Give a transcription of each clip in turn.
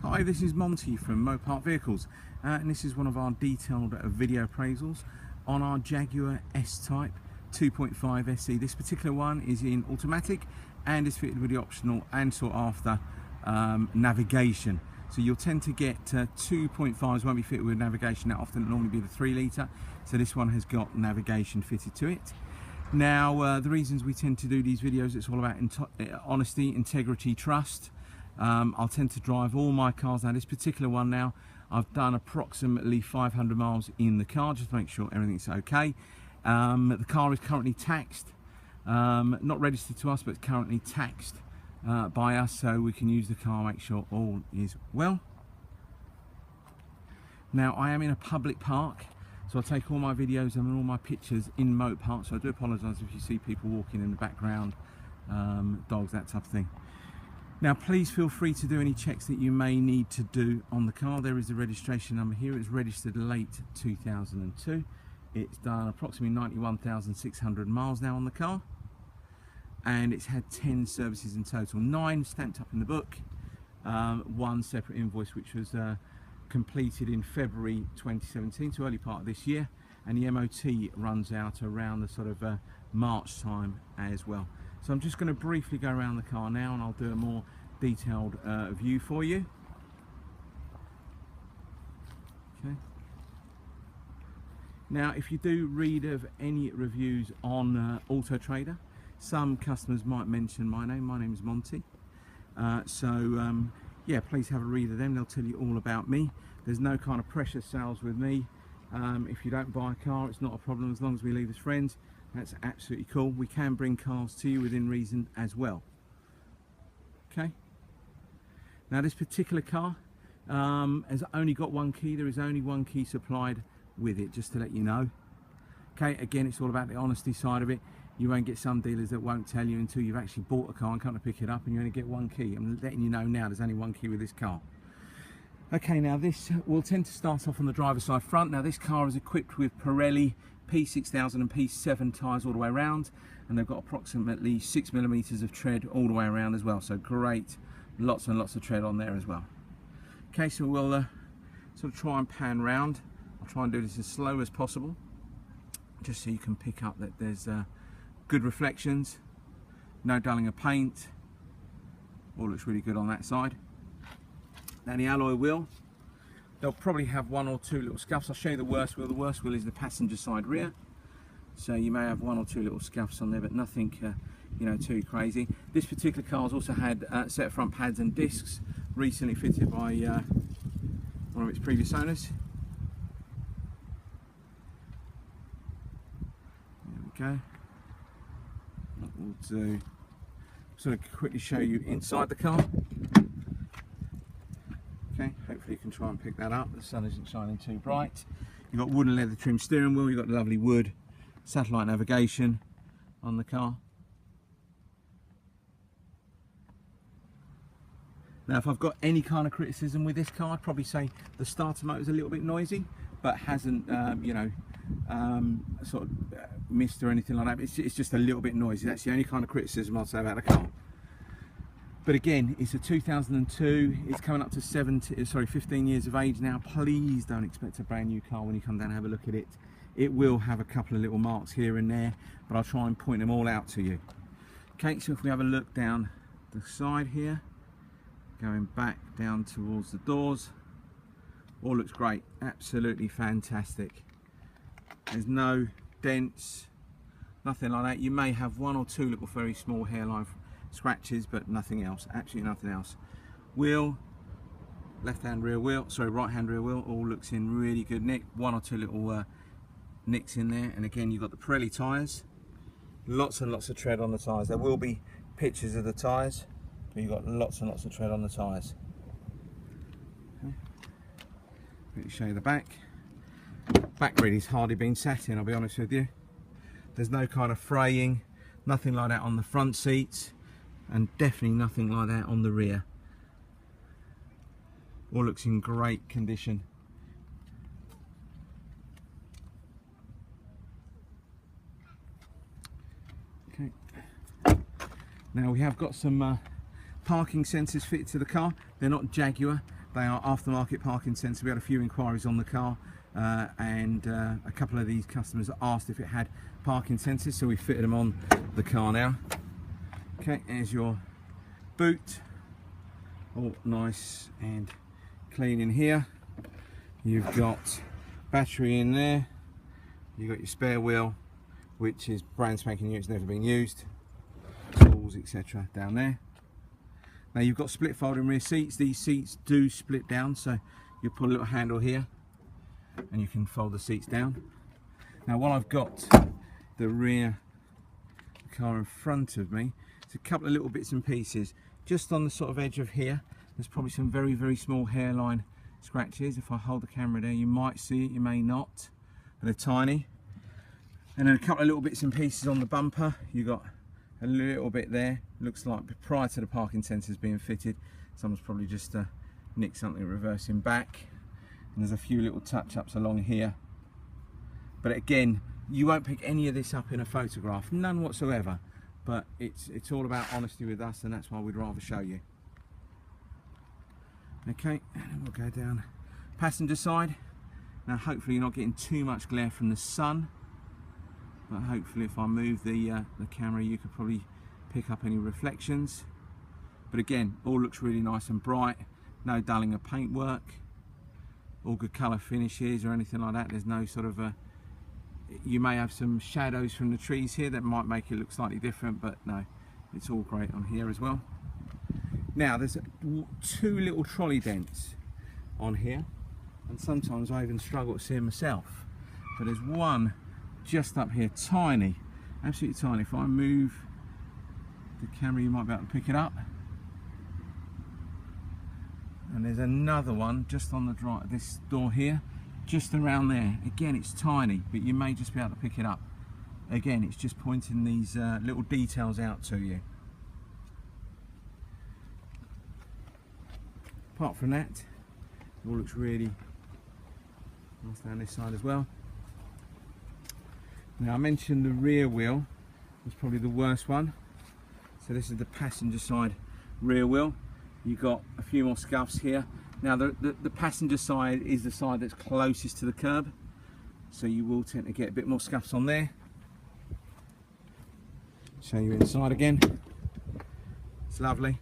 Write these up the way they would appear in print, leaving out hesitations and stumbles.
Hi, this is Monty from Mopart Vehicles, and this is one of our detailed video appraisals on our Jaguar S-Type 2.5 SE. This particular one is in automatic and is fitted with the optional and sought after navigation. So you'll tend to get 2.5s won't be fitted with navigation that often. It'll normally be the 3 litre. So this one has got navigation fitted to it. Now the reasons we tend to do these videos, it's all about honesty, integrity, trust. I'll tend to drive all my cars. Now this particular one now, I've done approximately 500 miles in the car just to make sure everything's okay. The car is currently taxed, not registered to us, but currently taxed by us, so we can use the car, make sure all is well. Now I am in a public park, so I take all my videos and all my pictures in Mopart, so I do apologise if you see people walking in the background, dogs, that type of thing. Now please feel free to do any checks that you may need to do on the car. There is the registration number here. It's registered late 2002. It's done approximately 91,600 miles now on the car, and it's had 10 services in total, 9 stamped up in the book, 1 separate invoice which was completed in February 2017, so early part of this year, and the MOT runs out around the sort of March time as well. So I'm just going to briefly go around the car now, and I'll do a more detailed view for you. Okay. Now if you do read of any reviews on Auto Trader, some customers might mention my name. My name is Monty. Yeah, please have a read of them. They'll tell you all about me. There's no kind of pressure sales with me. If you don't buy a car, it's not a problem as long as we leave as friends. That's absolutely cool. We can bring cars to you within reason as well. Okay. Now this particular car has only got 1 key. There is only 1 key supplied with it, just to let you know. Okay, again, it's all about the honesty side of it. You won't get some dealers that won't tell you until you've actually bought a car and come to pick it up, and you only get 1 key. I'm letting you know now there's only 1 key with this car. Okay, now this will tend to start off on the driver's side front. Now this car is equipped with Pirelli P6000 and P7 tyres all the way around, and they've got approximately 6mm of tread all the way around as well. So great, lots and lots of tread on there as well. Okay, so we'll sort of try and pan round. I'll try and do this as slow as possible, just so you can pick up that there's good reflections, no dulling of paint. All looks really good on that side. Now the alloy wheel, they'll probably have 1 or 2 little scuffs. I'll show you the worst wheel. The worst wheel is the passenger side rear, so you may have 1 or 2 little scuffs on there, but nothing you know, too crazy. This particular car's also had a set of front pads and discs recently fitted by one of its previous owners. There we go. What we'll do, sort of quickly show you inside the car. Okay, hopefully you can try and pick that up. The sun isn't shining too bright. You've got wood and leather trim steering wheel. You've got lovely wood satellite navigation on the car. Now if I've got any kind of criticism with this car, I'd probably say the starter motor is a little bit noisy, but hasn't you know, sort of missed or anything like that. It's just a little bit noisy. That's the only kind of criticism I'll say about the car. But again, it's a 2002, it's coming up to 15 years of age now. Please don't expect a brand new car when you come down and have a look at it. It will have a couple of little marks here and there, but I'll try and point them all out to you. Okay, so if we have a look down the side here, going back down towards the doors, all looks great, absolutely fantastic. There's no dents, nothing like that. You may have 1 or 2 little very small hairline scratches, but nothing else, absolutely nothing else. Wheel, left hand rear wheel, sorry, right hand rear wheel, all looks in really good nick. 1 or 2 little nicks in there, and again you've got the Pirelli tyres, lots and lots of tread on the tyres. There will be pictures of the tyres, but you've got lots and lots of tread on the tyres. Okay. Let me show you the back. Back really's hardly been sat in, I'll be honest with you. There's no kind of fraying, nothing like that on the front seats, and definitely nothing like that on the rear. All looks in great condition. Okay. Now we have got some parking sensors fitted to the car. They're not Jaguar, they are aftermarket parking sensors. We had a few inquiries on the car, and a couple of these customers asked if it had parking sensors, so we fitted them on the car now. Okay, there's your boot, all nice and clean in here. You've got battery in there, you've got your spare wheel, which is brand spanking new, it's never been used, tools etc. down there. Now you've got split folding rear seats. These seats do split down, so you put a little handle here and you can fold the seats down. Now while I've got the rear car in front of me, it's a couple of little bits and pieces just on the sort of edge of here. There's probably some very small hairline scratches. If I hold the camera there, you might see it, you may not, but they're tiny. And then a couple of little bits and pieces on the bumper. You got a little bit there, looks like prior to the parking sensors being fitted, someone's probably just nicked something reversing back. And there's a few little touch-ups along here, but again, you won't pick any of this up in a photograph, none whatsoever, but it's all about honesty with us, and that's why we'd rather show you. Okay, and then we'll go down passenger side. Now hopefully you're not getting too much glare from the sun, but hopefully if I move the camera you could probably pick up any reflections. But again, all looks really nice and bright, no dulling of paintwork, all good colour finishes or anything like that. There's no sort of you may have some shadows from the trees here that might make it look slightly different, but no, it's all great on here as well. Now there's two little trolley dents on here, and sometimes I even struggle to see them myself, but there's one just up here, tiny, absolutely tiny. If I move the camera you might be able to pick it up, and there's another one just on the drive, this door here, just around there. Again, it's tiny, but you may just be able to pick it up. Again, it's just pointing these little details out to you. Apart from that, it all looks really nice down this side as well. Now I mentioned the rear wheel was probably the worst one. So this is the passenger side rear wheel. You've got a few more scuffs here. Now the passenger side is the side that's closest to the curb, so you will tend to get a bit more scuffs on there. Show you inside again. It's lovely.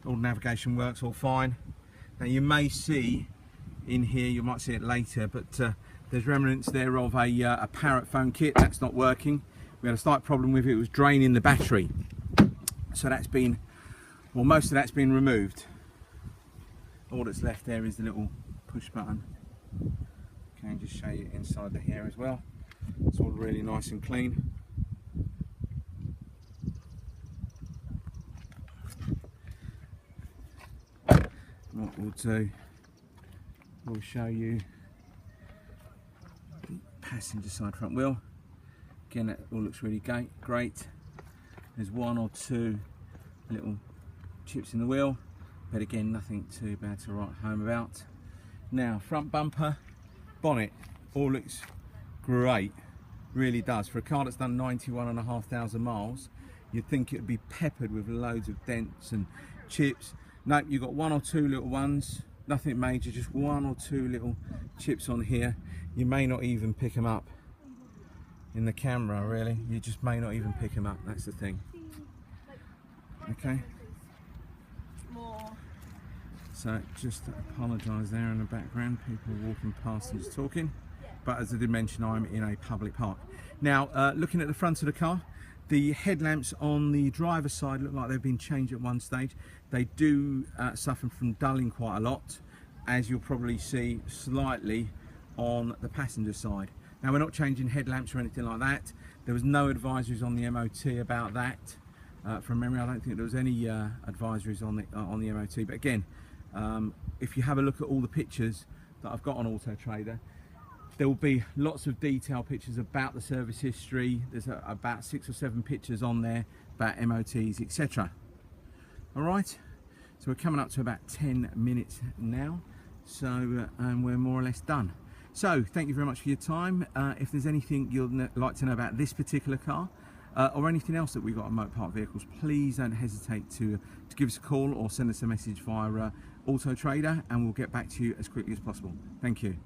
All navigation works all fine. Now you may see in here, you might see it later, but there's remnants there of a Parrot phone kit that's not working. We had a slight problem with it, it was draining the battery. So that's been, well, most of that's been removed. All that's left there is the little push button. Okay, and just show you inside the here as well. It's all really nice and clean. What we'll do, we'll show you the passenger side front wheel. Again, it all looks really great. There's one or two little chips in the wheel, but again, nothing too bad to write home about. Now, front bumper, bonnet, all looks great, really does. For a car that's done 91,500 miles, you'd think it would be peppered with loads of dents and chips. Nope, you've got one or two little ones, nothing major, just one or two little chips on here. You may not even pick them up in the camera, really. You just may not even pick them up, that's the thing. Okay. So just apologise there in the background, people walking past and just talking. But as I did mention, I'm in a public park. Now, looking at the front of the car, the headlamps on the driver's side look like they've been changed at one stage. They do suffer from dulling quite a lot, as you'll probably see slightly on the passenger side. Now, we're not changing headlamps or anything like that. There was no advisories on the MOT about that. From memory, I don't think there was any advisories on the MOT. But again, if you have a look at all the pictures that I've got on Auto Trader, there will be lots of detailed pictures about the service history. There's about 6 or 7 pictures on there about MOTs, etc. All right, so we're coming up to about 10 minutes now, so and we're more or less done. So thank you very much for your time. If there's anything you'd like to know about this particular car, or anything else that we've got on Motor Park Vehicles, please don't hesitate to give us a call or send us a message via Auto Trader, and we'll get back to you as quickly as possible. Thank you.